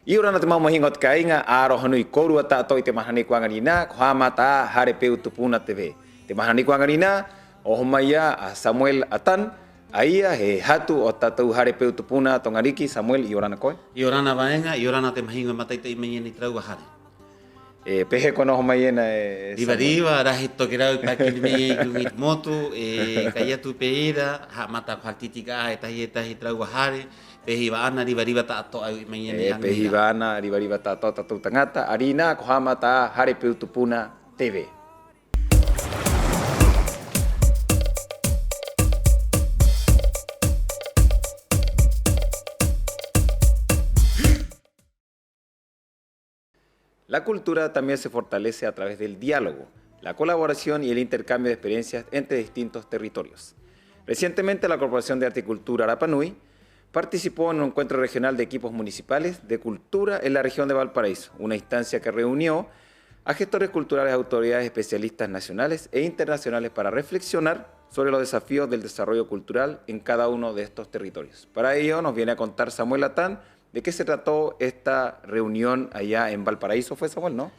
Iura na te mau mahingot ka inga aro hanui koru ata to te mahani kwa ngarina khama ta hare peu tupuna TV. Te mahani kwa ngarina o homaya Samuel Atan aia he hatu o tatau hare peu tupuna to ngariki Samuel iora na koe. Iora na vaenga, iora na te mahingo matai te imeni trau hare. Pehe kono homaya na Riva rahi toki rau pakini me grumit motu kaya tu peira ha mata kwaltitika tahi trau hare. Pehiva ana riva ta to au imeni pehiva ana riva ta to tatu tangata arina kohama ta hare peu tupuna TV. La cultura también se fortalece a través del diálogo, la colaboración y el intercambio de experiencias entre distintos territorios. Recientemente, la Corporación de Arte y Cultura Rapa Nui participó en un encuentro regional de equipos municipales de cultura en la región de Valparaíso, una instancia que reunió a gestores culturales, autoridades, especialistas nacionales e internacionales para reflexionar sobre los desafíos del desarrollo cultural en cada uno de estos territorios. Para ello nos viene a contar Samuel Atán. ¿De qué se trató esta reunión allá en Valparaíso? ¿Fue, Samuel, no?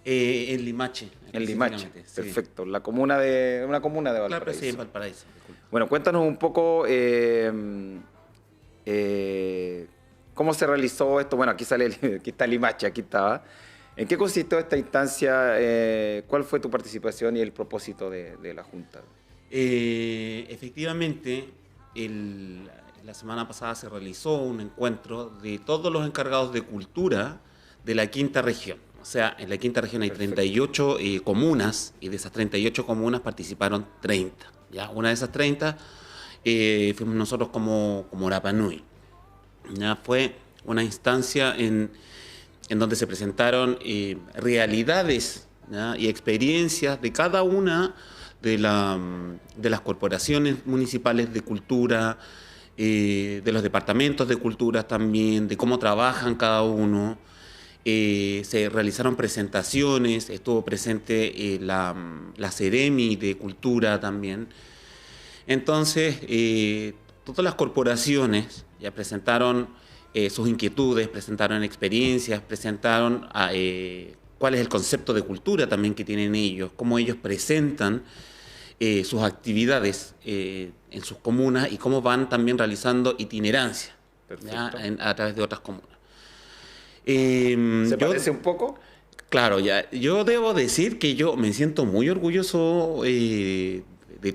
En Limache. En Limache, sí. Perfecto. Una comuna de Valparaíso. Claro, sí, en Valparaíso. Disculpa. Bueno, cuéntanos un poco cómo se realizó esto. Bueno, aquí está Limache, aquí estaba. ¿En qué consistió esta instancia? ¿Cuál fue tu participación y el propósito de la Junta? Efectivamente, la semana pasada se realizó un encuentro de todos los encargados de cultura de la quinta región. O sea, en la quinta región hay 38 comunas y de esas 38 comunas participaron 30. ¿Ya? Una de esas 30 fuimos nosotros como Rapa Nui. ¿Ya? Fue una instancia en donde se presentaron realidades, ¿ya? Y experiencias de cada una de las corporaciones municipales de cultura, de los departamentos de cultura también, de cómo trabajan cada uno. Se realizaron presentaciones, estuvo presente la Seremi de Cultura también. Entonces, todas las corporaciones ya presentaron sus inquietudes, presentaron experiencias, presentaron cuál es el concepto de cultura también que tienen ellos, cómo ellos presentan sus actividades en sus comunas y cómo van también realizando itinerancia a través de otras comunas. ¿Se parece un poco? Claro, ya. Yo debo decir que yo me siento muy orgulloso de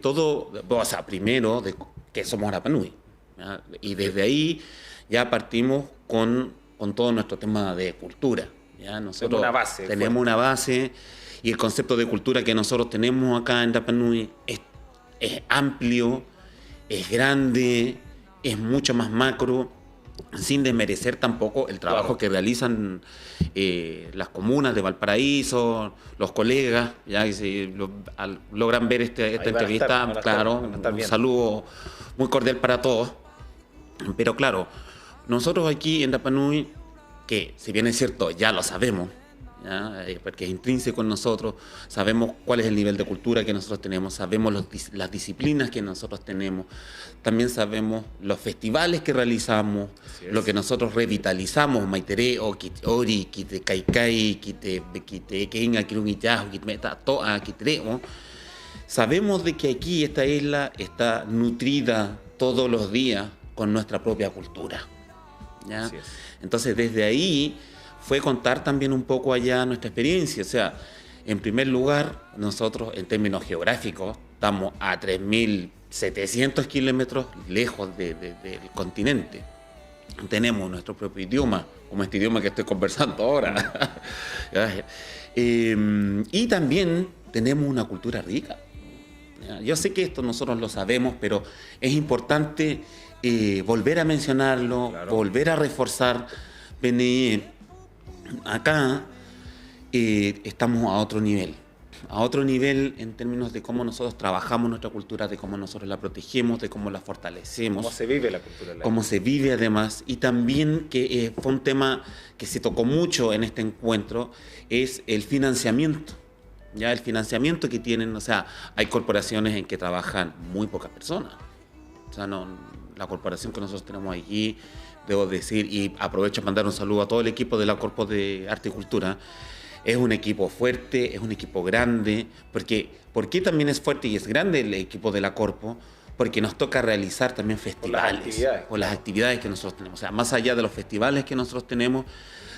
todo, o sea, primero de que somos Rapa Nui, ¿ya? Y desde ahí ya partimos con todo nuestro tema de cultura. ¿Ya? Nosotros tenemos una base. Y el concepto de cultura que nosotros tenemos acá en Rapa Nui es amplio, es grande, es mucho más macro, sin desmerecer tampoco el trabajo que realizan las comunas de Valparaíso, los colegas, ya que si logran ver esta entrevista, un saludo muy cordial para todos. Pero claro, nosotros aquí en Rapa Nui, que si bien es cierto, ya lo sabemos, ¿ya? Porque es intrínseco en nosotros, sabemos cuál es el nivel de cultura que nosotros tenemos, sabemos las disciplinas que nosotros tenemos, también sabemos los festivales que realizamos, lo que nosotros revitalizamos, Maitereo, Ori, Kite Kaikai, Kite Keinga, Kirungiyahu, Kitmeta, Toa, Kitreo. Sabemos de que aquí esta isla está nutrida todos los días con nuestra propia cultura, ¿ya? Entonces desde ahí fue contar también un poco allá nuestra experiencia. O sea, en primer lugar, nosotros en términos geográficos estamos a 3.700 kilómetros lejos del continente. Tenemos nuestro propio idioma, como este idioma que estoy conversando ahora. Y también tenemos una cultura rica. Yo sé que esto nosotros lo sabemos, pero es importante volver a mencionarlo, volver a reforzar. Acá estamos a otro nivel en términos de cómo nosotros trabajamos nuestra cultura, de cómo nosotros la protegemos, de cómo la fortalecemos. Cómo se vive la cultura. Cómo se vive además. Y también que fue un tema que se tocó mucho en este encuentro, es el financiamiento. Ya el financiamiento que tienen, o sea, hay corporaciones en que trabajan muy pocas personas. O sea, no, la corporación que nosotros tenemos aquí debo decir, y aprovecho para mandar un saludo a todo el equipo de la Corpo de Arte y Cultura. Es un equipo fuerte, es un equipo grande, porque ¿por qué también es fuerte y es grande el equipo de la Corpo? Porque nos toca realizar también festivales, por las actividades que nosotros tenemos. O sea, más allá de los festivales que nosotros tenemos,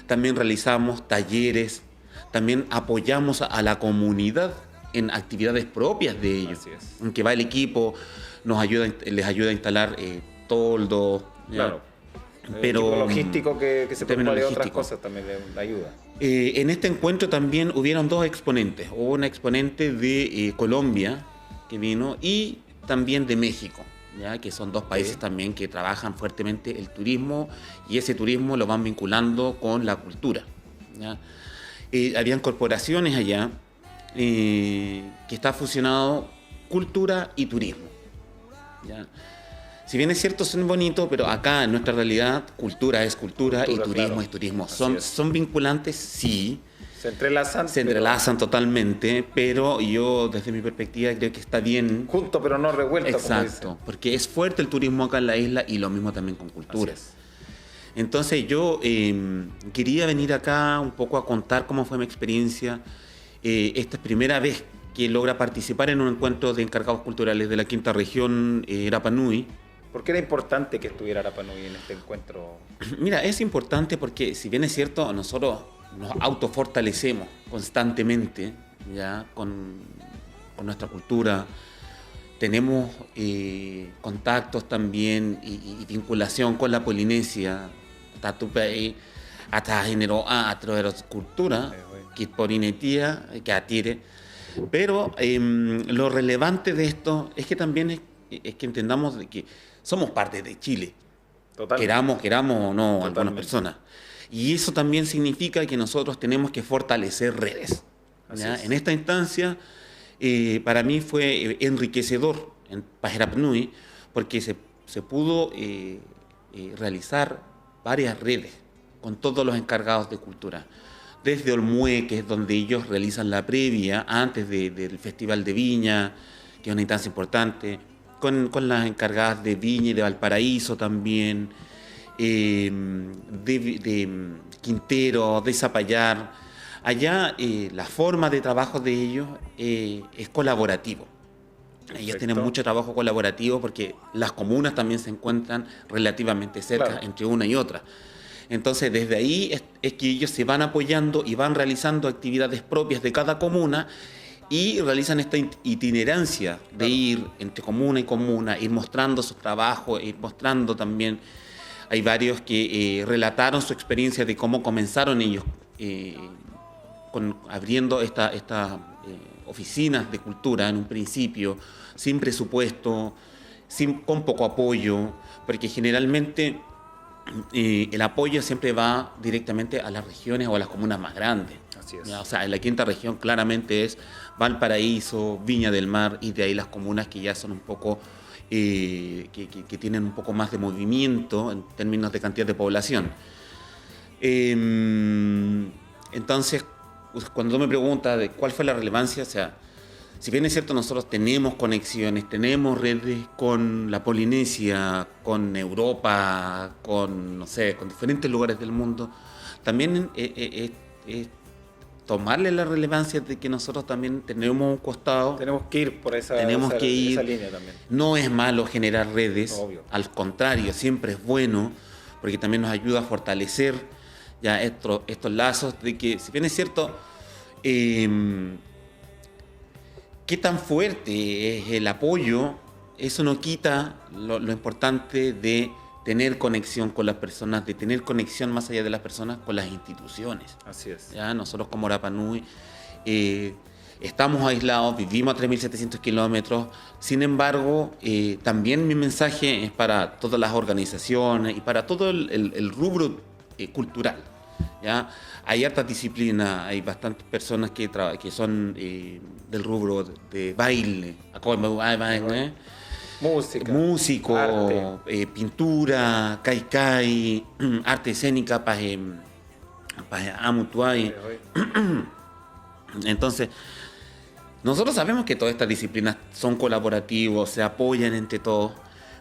también realizamos talleres, también apoyamos a la comunidad en actividades propias de ellos. En que va el equipo, les ayuda a instalar toldos. Claro. Pero el equipo logístico que se preocupa de otras cosas también le ayuda. En este encuentro también hubieron dos exponentes. Hubo una exponente de Colombia que vino y también de México, ¿ya? Que son dos países también que trabajan fuertemente el turismo y ese turismo lo van vinculando con la cultura, ¿ya? Habían corporaciones allá que está fusionado cultura y turismo, ¿ya? Si bien es cierto, son bonitos, pero acá en nuestra realidad, cultura es cultura y turismo claro. Es turismo. Son vinculantes, sí. Se entrelazan. Se entrelazan totalmente, pero yo, desde mi perspectiva, creo que está bien. Junto, pero no revuelto. Exacto, porque es fuerte el turismo acá en la isla y lo mismo también con culturas. Entonces, yo quería venir acá un poco a contar cómo fue mi experiencia. Esta es primera vez que logra participar en un encuentro de encargados culturales de la quinta región Rapa Nui. ¿Por qué era importante que estuviera Rapa Nui en este encuentro? Mira, es importante porque, si bien es cierto, nosotros nos autofortalecemos constantemente, ¿ya? Con nuestra cultura. Tenemos contactos también y vinculación con la Polinesia. Hasta generó a través de la cultura, que por inetía, que atire. Pero lo relevante de esto es que también es que entendamos de que somos parte de Chile. Totalmente. Queramos o no Totalmente. Algunas personas. Y eso también significa que nosotros tenemos que fortalecer redes. En esta instancia, para mí fue enriquecedor en Rapa Nui porque se pudo realizar varias redes con todos los encargados de cultura. Desde Olmué, que es donde ellos realizan la previa antes del Festival de Viña, que es una instancia importante, con las encargadas de Viña y de Valparaíso también, de Quintero, de Zapallar. Allá la forma de trabajo de ellos es colaborativo. Perfecto. Ellos tienen mucho trabajo colaborativo porque las comunas también se encuentran relativamente cerca entre una y otra. Entonces, desde ahí es que ellos se van apoyando y van realizando actividades propias de cada comuna y realizan esta itinerancia de ir entre comuna y comuna, ir mostrando su trabajo, ir mostrando también. Hay varios que relataron su experiencia de cómo comenzaron ellos abriendo estas oficinas de cultura en un principio, sin presupuesto, con poco apoyo, porque generalmente el apoyo siempre va directamente a las regiones o a las comunas más grandes. Así es. O sea, en la quinta región claramente es Valparaíso, Viña del Mar, y de ahí las comunas que ya son un poco, que tienen un poco más de movimiento en términos de cantidad de población. Entonces, cuando tú me preguntas de cuál fue la relevancia, o sea, si bien es cierto, nosotros tenemos conexiones, tenemos redes con la Polinesia, con Europa, con, no sé, con diferentes lugares del mundo, también es tomarle la relevancia de que nosotros también tenemos un costado. Tenemos que ir por esa línea también. No es malo generar redes, obvio. Al contrario, siempre es bueno, porque también nos ayuda a fortalecer ya estos lazos de que, si bien es cierto, qué tan fuerte es el apoyo, eso no quita lo importante de tener conexión con las personas, de tener conexión más allá de las personas con las instituciones. Así es. ¿Ya? Nosotros como Rapa Nui estamos aislados, vivimos a 3.700 kilómetros, sin embargo, también mi mensaje es para todas las organizaciones y para todo el rubro cultural. ¿Ya? Hay hartas disciplinas, hay bastantes personas que son del rubro de baile, músico, pintura, caicai, arte escénica, amutuay. Entonces, nosotros sabemos que todas estas disciplinas son colaborativos, se apoyan entre todos,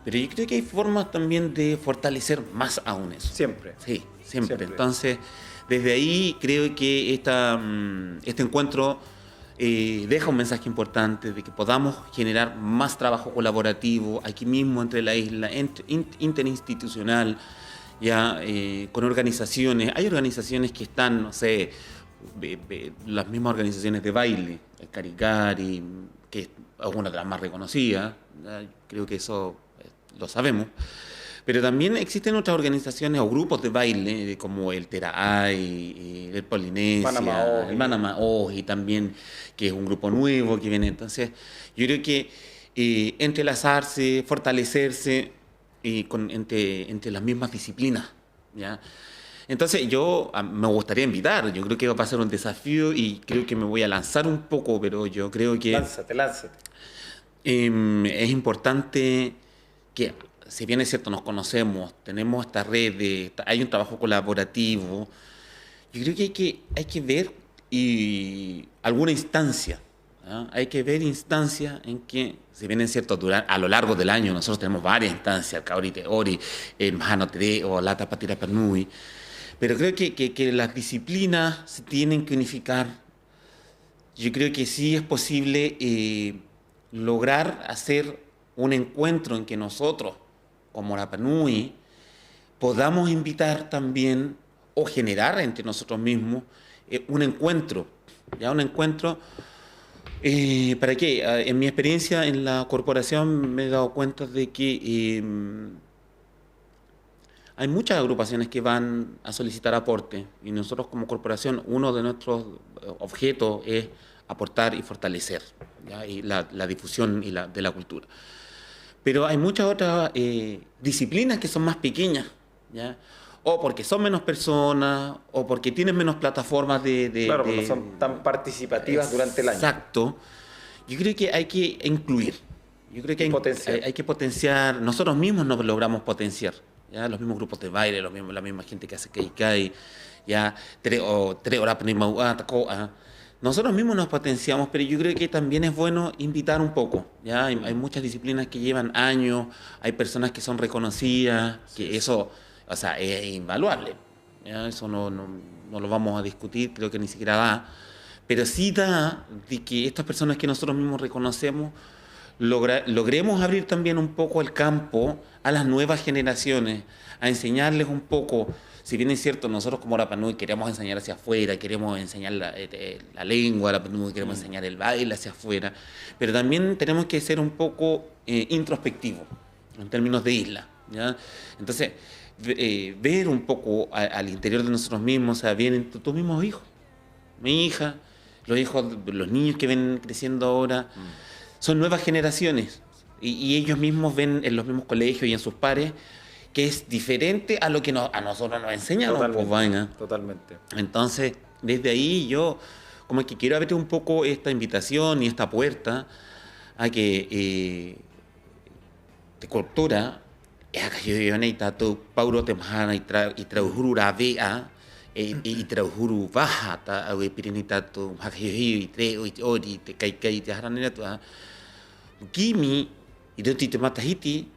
Pero yo creo que hay formas también de fortalecer más aún eso. Siempre. Sí, siempre. Entonces, desde ahí creo que este encuentro deja un mensaje importante de que podamos generar más trabajo colaborativo aquí mismo entre la isla, interinstitucional, ya con organizaciones. Hay organizaciones que están, no sé, las mismas organizaciones de baile, el Caricari, que es una de las más reconocidas, creo que eso lo sabemos. Pero también existen otras organizaciones o grupos de baile, como el Teraay, el Polinesia, el Manama Oji también, que es un grupo nuevo que viene. Entonces, yo creo que entrelazarse, fortalecerse entre las mismas disciplinas, ¿ya? Entonces, yo me gustaría invitar, yo creo que va a ser un desafío y creo que me voy a lanzar un poco, pero yo creo que... Lánzate. Es importante que, si bien es cierto, nos conocemos, tenemos esta red, hay un trabajo colaborativo, yo creo que hay que ver alguna instancia, ¿no? Hay que ver instancias en que, si bien es cierto, a lo largo del año nosotros tenemos varias instancias, Kaori Teori, Mahano Tere o Lata Patira Panui, pero creo que las disciplinas se tienen que unificar. Yo creo que sí es posible lograr hacer un encuentro en que nosotros, como Rapa Nui, podamos invitar también o generar entre nosotros mismos un encuentro, ¿ya? Un encuentro, ¿para qué? En mi experiencia en la corporación me he dado cuenta de que hay muchas agrupaciones que van a solicitar aporte y nosotros como corporación, uno de nuestros objetos es aportar y fortalecer, ¿ya? Y la difusión de la cultura. Pero hay muchas otras disciplinas que son más pequeñas, ¿ya? O porque son menos personas, o porque tienen menos plataformas Claro, porque no son tan participativas durante el año. Exacto. Yo creo que hay que incluir. Yo creo que hay que potenciar. Nosotros mismos nos logramos potenciar, ¿ya? Los mismos grupos de baile, la misma gente que hace Keikai, ya, nosotros mismos nos potenciamos, pero yo creo que también es bueno invitar un poco, ¿ya? Hay muchas disciplinas que llevan años, hay personas que son reconocidas, que eso, o sea, es invaluable, ¿ya? Eso no lo vamos a discutir, creo que ni siquiera da, pero sí da de que estas personas que nosotros mismos reconocemos logremos abrir también un poco el campo a las nuevas generaciones, a enseñarles un poco. Si bien es cierto, nosotros como Rapa Nui queremos enseñar hacia afuera, queremos enseñar la lengua, queremos enseñar el baile hacia afuera, pero también tenemos que ser un poco introspectivos en términos de isla, ¿ya? Entonces, ver un poco al interior de nosotros mismos, o sea, vienen tus mismos hijos, mi hija, los niños que ven creciendo ahora, son nuevas generaciones y ellos mismos ven en los mismos colegios y en sus pares que es diferente a lo que a nosotros nos enseñaron. Totalmente. Entonces, desde ahí yo como que quiero abrir un poco esta invitación y esta puerta a que de cultura y tanto Paulo Temjana y Trauhuru Ravea y Trauhuru Baja ta Pirinita tu Hakayohi y Treo y Ori te Kaikai te Haranera tu Gimi y Doti te Matahiti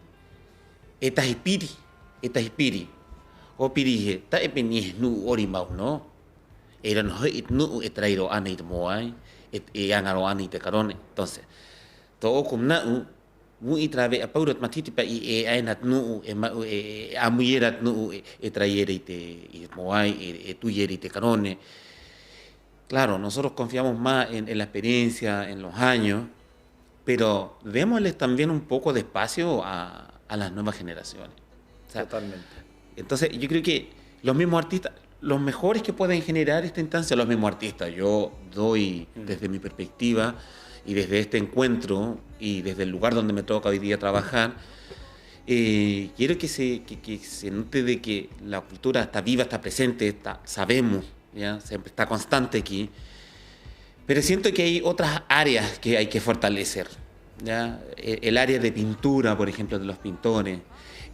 Eta hipiri. O pirihe, ta epeni nu ori mau no. Era no it nu etrairo ana it moai, angaro ana it carone. Entonces, todo como na mu itrave a paurat matiti pa ainat nu amuyerat nu etrayere it moai, tuyere it carone. Claro, nosotros confiamos más en la experiencia, en los años, pero démosles también un poco de espacio a las nuevas generaciones. O sea, totalmente. Entonces, yo creo que los mismos artistas, los mejores que pueden generar esta instancia, los mismos artistas. Yo doy desde mi perspectiva y desde este encuentro y desde el lugar donde me toca hoy día trabajar, quiero que se note de que la cultura está viva, está presente, sabemos, ¿ya? Siempre está constante aquí, pero siento que hay otras áreas que hay que fortalecer, ¿ya? El área de pintura, por ejemplo, de los pintores,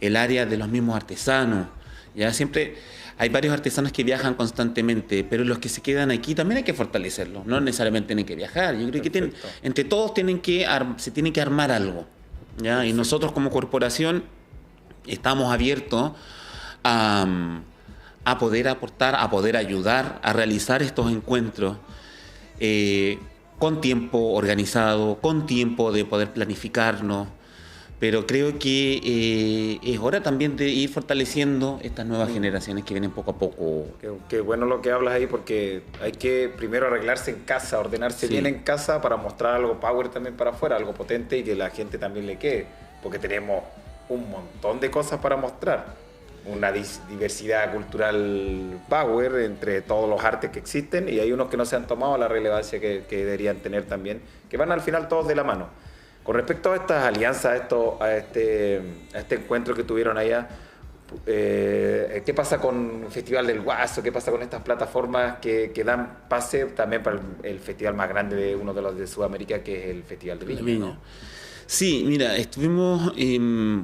el área de los mismos artesanos, ¿ya? Siempre hay varios artesanos que viajan constantemente, pero los que se quedan aquí también hay que fortalecerlos, no necesariamente tienen que viajar. Yo creo que entre todos se tienen que armar algo, ¿ya? Y nosotros como corporación estamos abiertos a poder aportar, a poder ayudar a realizar estos encuentros con tiempo organizado, con tiempo de poder planificarnos, pero creo que es hora también de ir fortaleciendo estas nuevas generaciones que vienen poco a poco. Qué bueno lo que hablas ahí, porque hay que primero arreglarse en casa, ordenarse bien en casa para mostrar algo power también para afuera, algo potente y que la gente también le quede, porque tenemos un montón de cosas para mostrar. Una diversidad cultural power entre todos los artes que existen, y hay unos que no se han tomado la relevancia que deberían tener también, que van al final todos de la mano. Con respecto a estas alianzas, a este encuentro que tuvieron allá, ¿qué pasa con el Festival del Guaso? ¿Qué pasa con estas plataformas que dan pase también para el festival más grande de uno de los de Sudamérica, que es el Festival de Viña, ¿no? Sí, mira, estuvimos,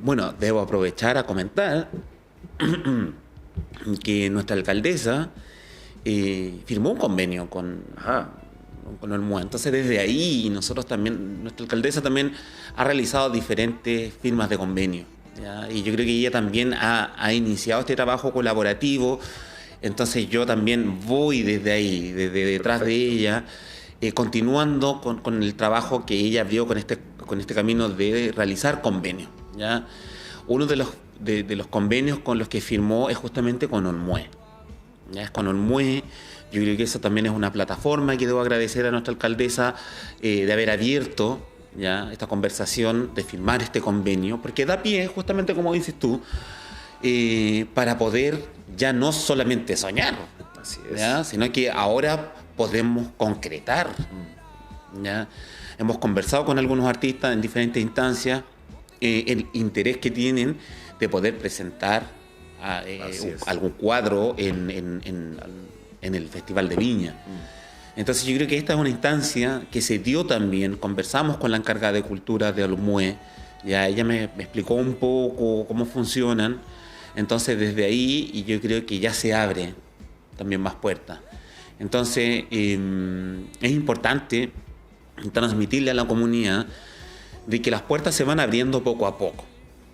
bueno, debo aprovechar a comentar que nuestra alcaldesa firmó un convenio con el MUE. Entonces, desde ahí, nosotros también, nuestra alcaldesa también ha realizado diferentes firmas de convenio, ¿ya? Y yo creo que ella también ha iniciado este trabajo colaborativo. Entonces, yo también voy desde ahí, desde detrás de ella, continuando con el trabajo que ella abrió con este camino de realizar convenios, ¿ya? Uno de los convenios con los que firmó es justamente con ONMUE. ¿Ya? Es con ONMUE. Yo creo que eso también es una plataforma que debo agradecer a nuestra alcaldesa de haber abierto, ¿ya?, esta conversación, de firmar este convenio, porque da pie, justamente como dices tú, para poder ya no solamente soñar, Así es, ¿ya?, sino que ahora podemos concretar. ¿Ya? Hemos conversado con algunos artistas en diferentes instancias el interés que tienen de poder presentar algún cuadro en el Festival de Viña. Entonces yo creo que esta es una instancia que se dio también. Conversamos con la encargada de Cultura de ONMUE, ya ella me explicó un poco cómo funcionan. Entonces desde ahí, y yo creo que ya se abre también más puertas. Entonces es importante transmitirle a la comunidad de que las puertas se van abriendo poco a poco,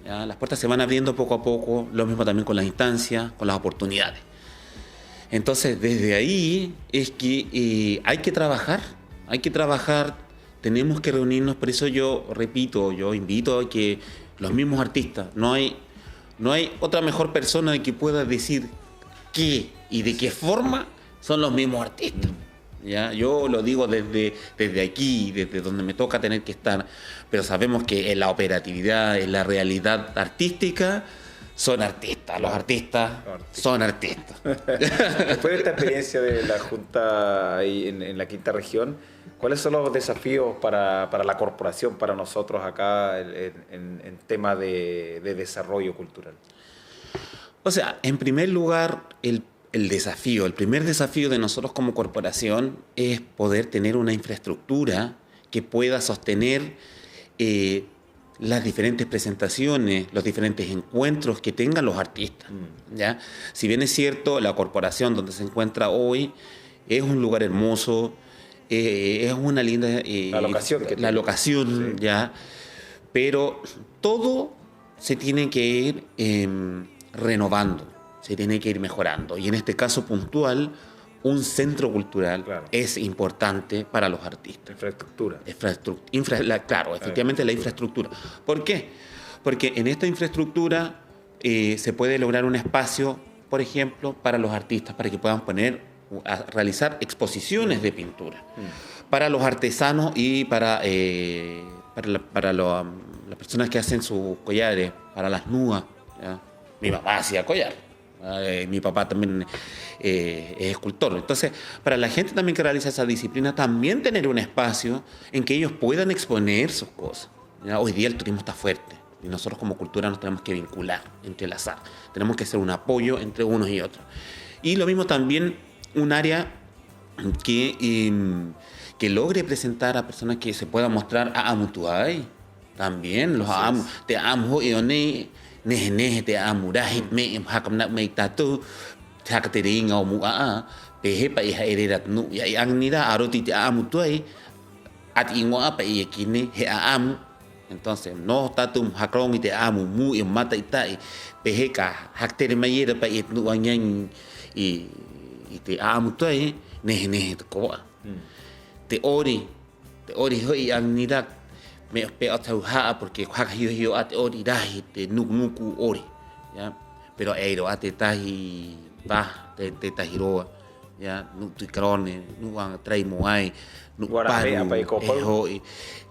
¿ya? Las puertas se van abriendo poco a poco, lo mismo también con las instancias, con las oportunidades. Entonces, desde ahí es que hay que trabajar, tenemos que reunirnos. Por eso yo repito, yo invito a que los mismos artistas, no hay otra mejor persona que pueda decir qué y de qué forma son los mismos artistas. ¿Ya? Yo lo digo desde aquí, desde donde me toca tener que estar, pero sabemos que en la operatividad, en la realidad artística, son artistas, los artistas son artistas. Después de esta experiencia de la Junta ahí en la quinta región, ¿cuáles son los desafíos para la corporación, para nosotros acá en tema de desarrollo cultural? O sea, en primer lugar, el primer desafío de nosotros como corporación es poder tener una infraestructura que pueda sostener las diferentes presentaciones, los diferentes encuentros que tengan los artistas, ¿ya? Si bien es cierto, la corporación donde se encuentra hoy es un lugar hermoso, es una linda la locación, sí, ¿ya? Pero todo se tiene que ir renovando, se tiene que ir mejorando. Y en este caso puntual, un centro cultural, claro, es importante para los artistas. Infraestructura. Efectivamente, la infraestructura. ¿Por qué? Porque en esta infraestructura se puede lograr un espacio, por ejemplo, para los artistas, para que puedan realizar exposiciones de pintura. Para los artesanos y para las personas que hacen sus collares, para las núas, ¿ya? Mi papá hacía collar. Mi papá también es escultor. Entonces, para la gente también que realiza esa disciplina, también tener un espacio en que ellos puedan exponer sus cosas, ¿ya? Hoy día el turismo está fuerte y nosotros como cultura nos tenemos que vincular, entrelazar. Tenemos que hacer un apoyo entre unos y otros. Y lo mismo también un área que logre presentar a personas que se puedan mostrar a Amutuay. También los amo, te amo, Nehe te amurahit me hakam me tatu hakatering au mua pehe pa iha ererat nu ya ang nira aroti te amutuai at ingwa pa yakine he am Entonces, no tatum hakrong ite amu mu y mata itai peheka haktere mayera pa it nuanyan y te amu toi ne te koa. Te ori hoi ang nirak me pe atau ha porque hak hiyo at ori dahi te nuku ori, ya. Pero eiro ate tahi ba te tahiroa, ya, nu tu krone nu ang trai moai nu paru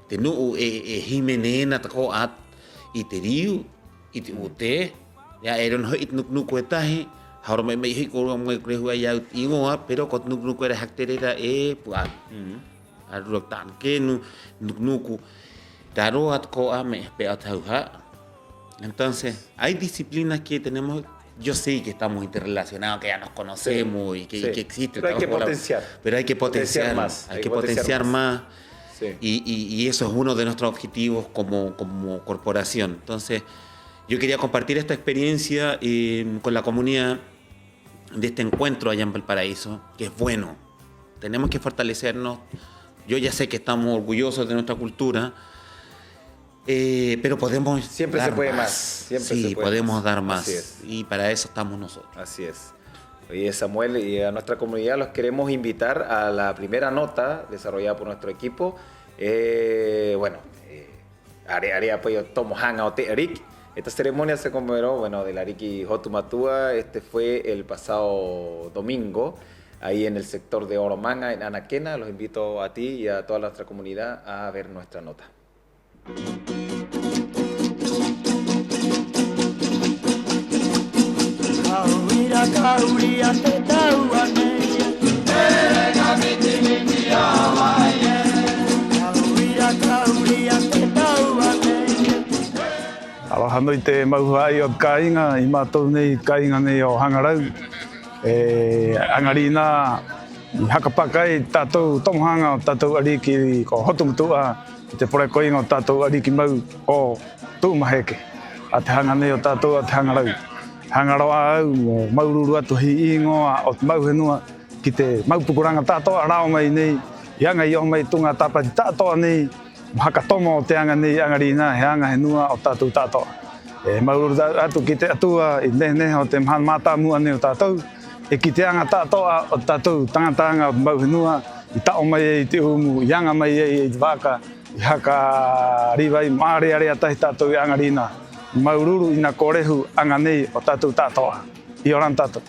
te nu himenena tako at iteriu ite ute ya eron ho it nuk etahi hauro me hi ko me krehu ya ingoa pero kot nuk era hakterera puan aruk tan ke nuk daro at ko ame pe atauha. Entonces hay disciplinas que tenemos. Yo sé que estamos interrelacionados, que ya nos conocemos y que existe. Pero hay que potenciar. Pero hay que potenciar más. Hay que potenciar más. Sí. Y eso es uno de nuestros objetivos como corporación. Entonces, yo quería compartir esta experiencia con la comunidad de este encuentro allá en Valparaíso, que es bueno. Tenemos que fortalecernos. Yo ya sé que estamos orgullosos de nuestra cultura, pero podemos siempre dar se puede más. Siempre sí, podemos dar más. Y para eso estamos nosotros. Así es. Oye, Samuel, y a nuestra comunidad los queremos invitar a la primera nota desarrollada por nuestro equipo. Area apoyo Tomo Hanga Ote Arik. Esta ceremonia se conmemoró, del Ariki Hotumatua. Este fue el pasado domingo, ahí en el sector de Oromanga, en Anaquena. Los invito a ti y a toda nuestra comunidad a ver nuestra nota. Aloha te mauhai o kainga I mātou nei kainga nei o hangarau. Angarina I hakapakai tātou tomohanga o tātou ariki ko Hotumatua te porekoinga o tātou ariki mau o Tūmaheke. A te hanga nei o tātou a te hangarau. Hangaroa au o maururu atu hi ingoa o te mauhenua ki te maupukuranga tātou a rao mai nei. I anga I o mai tunga tāpati tātou nei. Hakatomo o te anga nei angarina he anga he nua o tātou tātou. Maururu atu ki te atua I nehe o te mātā mua nei o tātou. Ki te anga tātou o tātou tangatanga o mauhenua I tao mai I te umu, I anga mai I te waka, I haka riwai mārearea tahi tātou I angarina. Maururu I nā korehu anga nei o tātou tātou. I oran tātou.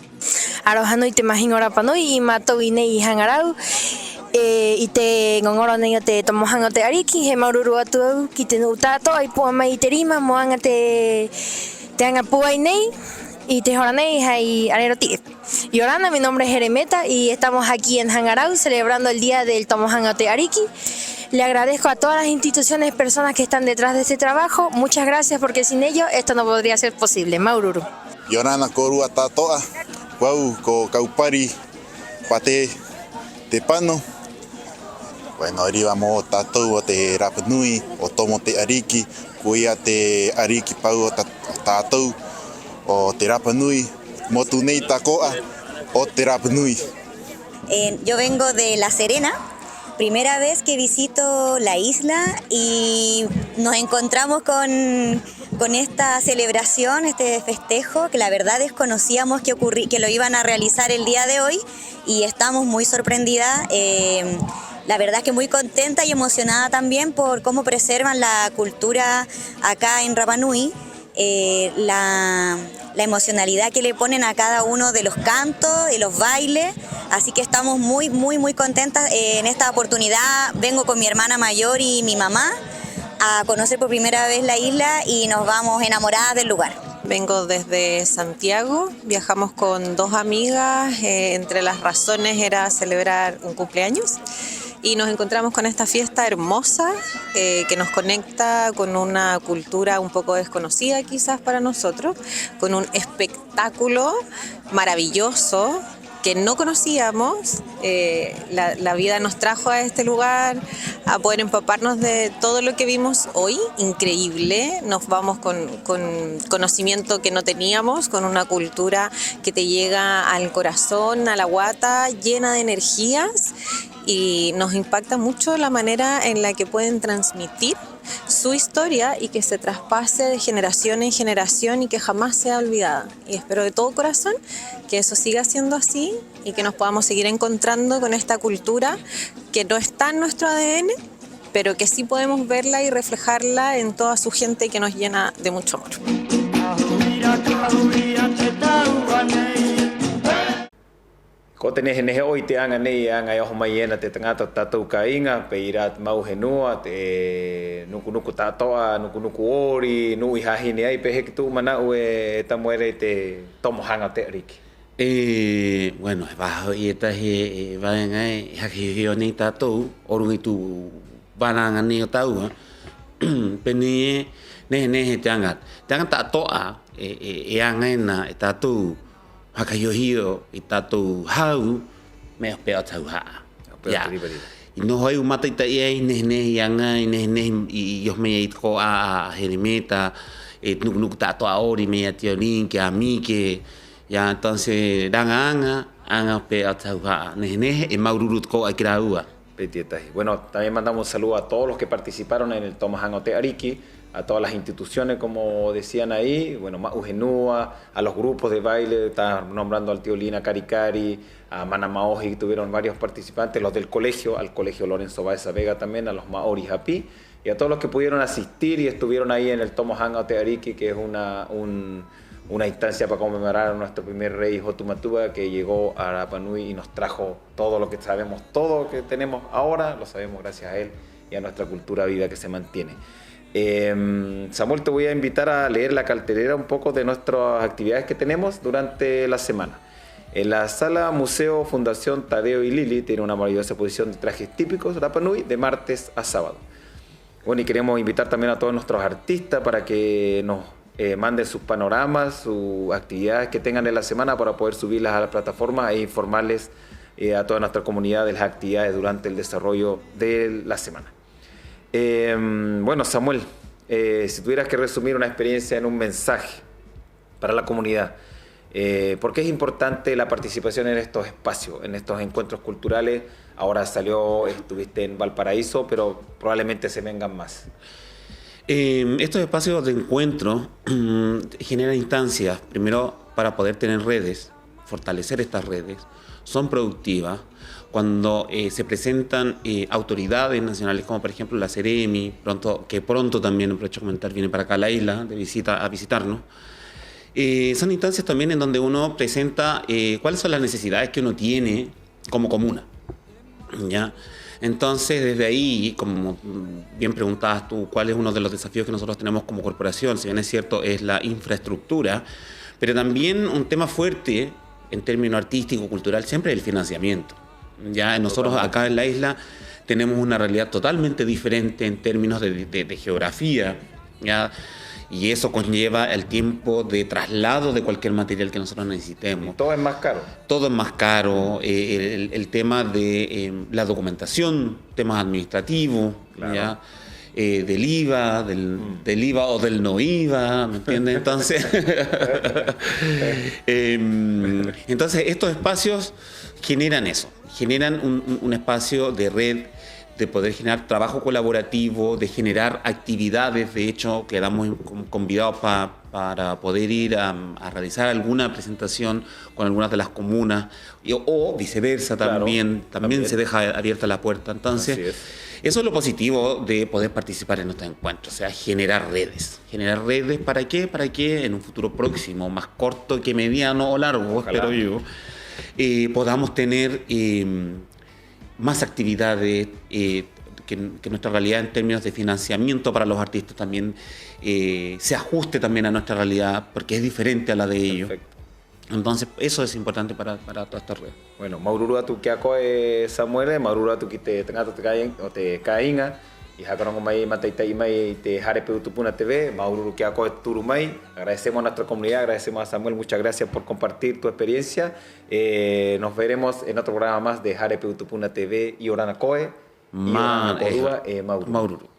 Aroha nui te mahinga Rapanui I mātou I nei I hangarau. I te ngongoro nei o te tomohanga o te ariki, he maururu atu au ki te nuu tātou, ai pua mai I te rima, moanga te anga puai nei, I te hora nei, hai arero tige. Y Orana, mi nombre es Jeremeta y estamos aquí en Hangarau celebrando el Día del Tomohanga o te ariki. Le agradezco a todas las instituciones, personas que están detrás de este trabajo. Muchas gracias porque sin ellos esto no podría ser posible. Maururu. Y Orana korua tātoa, wau ko kaupari, pate te pano. Bueno, arriba mo tātou o te Rapanui, o tomo te ariki, kuia te ariki pau o tātou, o te Rapanui, motu nei takoa, o te Rapanui. Yo vengo de La Serena, primera vez que visito la isla y nos encontramos con esta celebración, este festejo, que la verdad desconocíamos que lo iban a realizar el día de hoy y estamos muy sorprendidas. La verdad es que muy contenta y emocionada también por cómo preservan la cultura acá en Rapanui, la emocionalidad que le ponen a cada uno de los cantos y los bailes, así que estamos muy contentas en esta oportunidad. Vengo con mi hermana mayor y mi mamá a conocer por primera vez la isla y nos vamos enamoradas del lugar. Vengo desde Santiago, viajamos con dos amigas, entre las razones era celebrar un cumpleaños. Y nos encontramos con esta fiesta hermosa que nos conecta con una cultura un poco desconocida quizás para nosotros, con un espectáculo maravilloso que no conocíamos. La vida nos trajo a este lugar a poder empaparnos de todo lo que vimos hoy, increíble. Nos vamos con conocimiento que no teníamos, con una cultura que te llega al corazón, a la guata, llena de energías. Y nos impacta mucho la manera en la que pueden transmitir su historia y que se traspase de generación en generación y que jamás sea olvidada. Y espero de todo corazón que eso siga siendo así y que nos podamos seguir encontrando con esta cultura que no está en nuestro ADN, pero que sí podemos verla y reflejarla en toda su gente que nos llena de mucho amor. Ko tenés en hoy te anga nei anga yo mayena te tangata tatu kainga peirat mau henua te nuku tatoa nuku ori nu ihahi ni ai pehe tu mana ue tamuere te tomo hanga te riki. Bueno, bajo y esta va en ahí haki ni tatu orun itu bananga ni tau peni ne jangan tatoa anga na tatu hakayohio itatu hau me peo tau ha ya y no hay un mata ita y ne yanga y yo me ko a jerimeta nuk tato ahora me ationin que a mí que ya entonces dan anga peo tau ha ne e maururut ko akiraua. Bueno, también mandamos un saludo a todos los que participaron en el Tomahangote Ariki, a todas las instituciones, como decían ahí, bueno, Ugenúa, a los grupos de baile, estaban nombrando al tío Lina Caricari, a Manamaoji, que tuvieron varios participantes, los del colegio, al colegio Lorenzo Baeza Vega también, a los Maori Hapi, y a todos los que pudieron asistir y estuvieron ahí en el Tomahangote Ariki, que es una instancia para conmemorar a nuestro primer rey Hotumatua, que llegó a Rapa Nui y nos trajo todo lo que sabemos, todo lo que tenemos ahora, lo sabemos gracias a él y a nuestra cultura viva que se mantiene. Samuel, te voy a invitar a leer la cartelera un poco de nuestras actividades que tenemos durante la semana. En la sala Museo Fundación Tadeo y Lili tiene una maravillosa exposición de trajes típicos Rapa Nui de martes a sábado. Bueno, y queremos invitar también a todos nuestros artistas para que nos manden sus panoramas, sus actividades que tengan en la semana para poder subirlas a la plataforma e informarles a toda nuestra comunidad de las actividades durante el desarrollo de la semana. Bueno, Samuel, si tuvieras que resumir una experiencia en un mensaje para la comunidad, ¿por qué es importante la participación en estos espacios, en estos encuentros culturales? Ahora estuviste en Valparaíso, pero probablemente se vengan más. Estos espacios de encuentro generan instancias, primero para poder tener redes, fortalecer estas redes, son productivas. Cuando se presentan autoridades nacionales, como por ejemplo la Ceremi, que pronto también, aprovecho de comentar, viene para acá a la isla a visitarnos. Son instancias también en donde uno presenta cuáles son las necesidades que uno tiene como comuna, ¿ya? Entonces, desde ahí, como bien preguntabas tú, ¿cuál es uno de los desafíos que nosotros tenemos como corporación? Si bien es cierto, es la infraestructura, pero también un tema fuerte en términos artístico, cultural, siempre es el financiamiento. Ya nosotros acá en la isla tenemos una realidad totalmente diferente en términos de geografía, ¿ya? Y eso conlleva el tiempo de traslado de cualquier material que nosotros necesitemos. Y todo es más caro. Todo es más caro. El tema de la documentación, temas administrativos, claro. ¿Ya? Del IVA, del IVA o del no IVA, ¿me entiendes? Entonces estos espacios generan eso, generan un espacio de red, de poder generar trabajo colaborativo, de generar actividades. De hecho, quedamos convidados para poder ir a realizar alguna presentación con algunas de las comunas o viceversa, claro, también se deja abierta la puerta. Entonces, eso es lo positivo de poder participar en estos encuentros, o sea, generar redes. ¿Generar redes para qué? Para que en un futuro próximo, más corto que mediano o largo, ojalá, espero yo, podamos tener más actividades, que nuestra realidad en términos de financiamiento para los artistas también se ajuste también a nuestra realidad, porque es diferente a la de ellos. Entonces, eso es importante para toda esta red. Bueno, Maururua tu kiakoe Samuel, Maururua tu kite tengata te kainga, y jacaron mai mataitai mai te Harepe Utupuna TV, Maururu kiakoe turumai. Agradecemos a nuestra comunidad, agradecemos a Samuel, muchas gracias por compartir tu experiencia. Nos veremos en otro programa más de Harepe Utupuna TV y Oranacoe. Maururu.